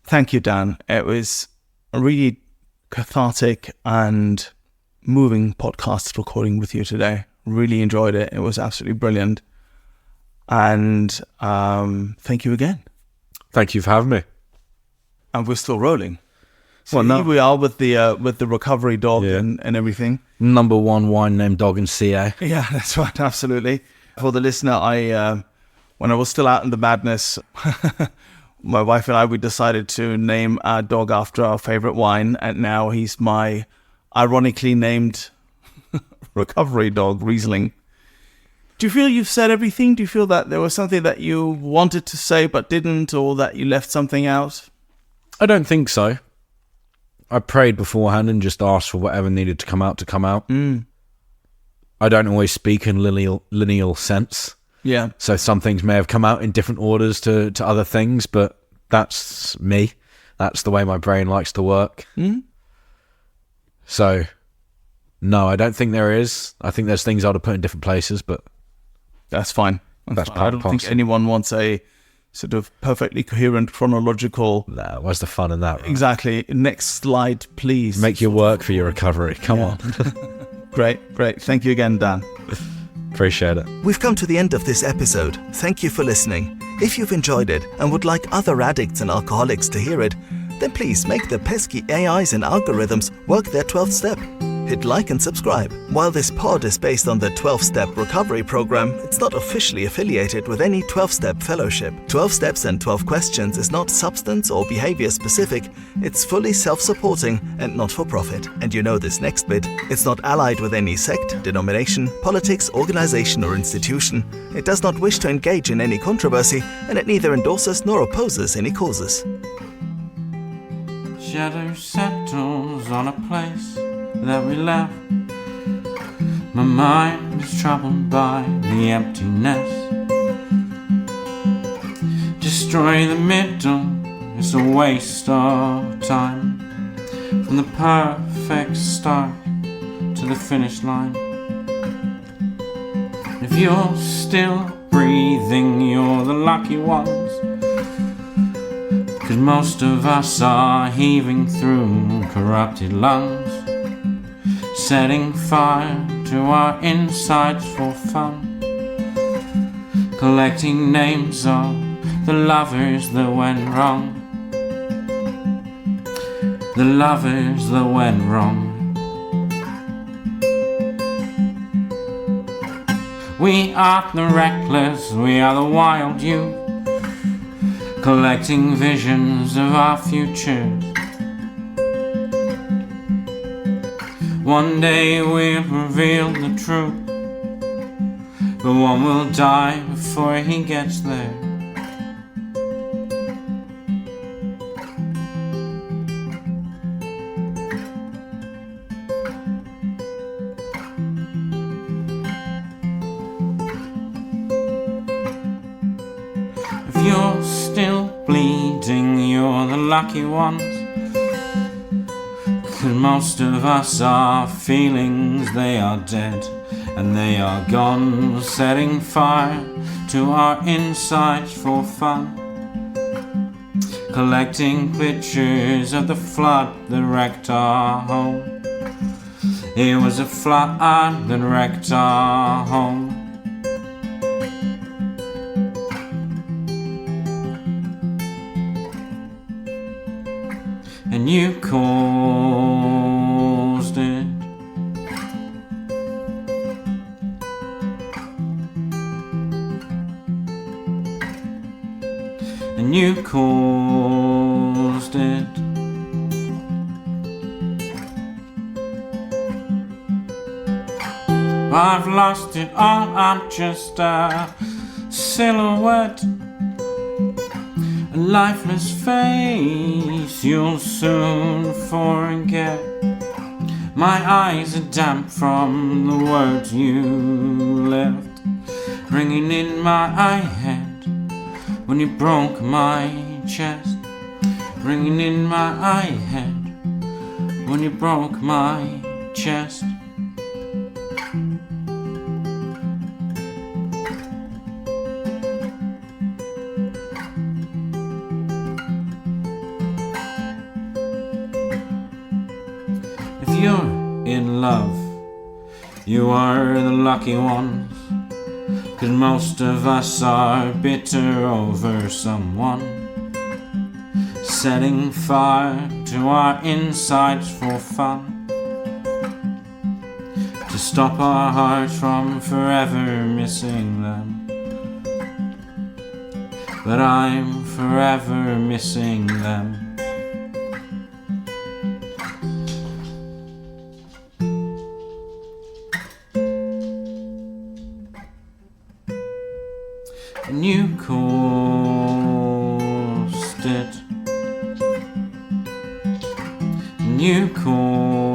Thank you, Dan. It was a really cathartic and moving podcast recording with you today. Really enjoyed it. It was absolutely brilliant. And thank you again. Thank you for having me. And we're still rolling. So Well, no. here we are with the recovery dog and everything. Number one wine named dog in CA. Yeah, that's right. Absolutely. For the listener, when I was still out in the madness, my wife and we decided to name our dog after our favorite wine. And now he's my ironically named recovery dog, Riesling. Do you feel you've said everything? Do you feel that there was something that you wanted to say but didn't, or that you left something out? I don't think so. I prayed beforehand and just asked for whatever needed to come out. I don't always speak in lineal sense. Yeah. So some things may have come out in different orders to other things, but that's me. That's the way my brain likes to work. So, no, I don't think there is. I think there's things I'd have put in different places, but That's fine. That's I don't think possible. anyone wants a sort of perfectly coherent chronological. nah, what's the fun in that? Right? Exactly. Next slide, please. Make your work for your recovery. Come on. Great. Thank you again, Dan. Appreciate it. We've come to the end of this episode. Thank you for listening. If you've enjoyed it and would like other addicts and alcoholics to hear it, then please make the pesky AIs and algorithms work their 12th step. Hit like and subscribe. While this pod is based on the 12-step recovery program, it's not officially affiliated with any 12-step fellowship. 12 Steps and 12 Questions is not substance or behavior specific. It's fully self-supporting and not for profit. And you know this next bit. It's not allied with any sect, denomination, politics, organization or institution. It does not wish to engage in any controversy, and it neither endorses nor opposes any causes. Shadow settles on a place that we left. My mind is troubled by the emptiness. Destroy the middle, it's a waste of time. From the perfect start to the finish line. If you're still breathing, you're the lucky ones. 'Cause most of us are heaving through corrupted lungs, setting fire to our insides for fun, collecting names of the lovers that went wrong, the lovers that went wrong. We are the reckless, we are the wild youth, collecting visions of our futures. One day we'll reveal the truth, but one will die before he gets there. you're still bleeding, you're the lucky ones. 'Cause most of us, our feelings, they are dead and they are gone, setting fire to our insides for fun. Collecting pictures of the flood that wrecked our home. It was a flood that wrecked our home. And you caused it. And you caused it. I've lost it all, I'm just a silhouette, a lifeless face you'll soon forget. My eyes are damp from the words you left, ringing in my head when you broke my chest, ringing in my head when you broke my chest. If you're in love, you are the lucky ones. 'Cause most of us are bitter over someone, setting fire to our insides for fun, to stop our hearts from forever missing them. But I'm forever missing them. And you caused it. And you caused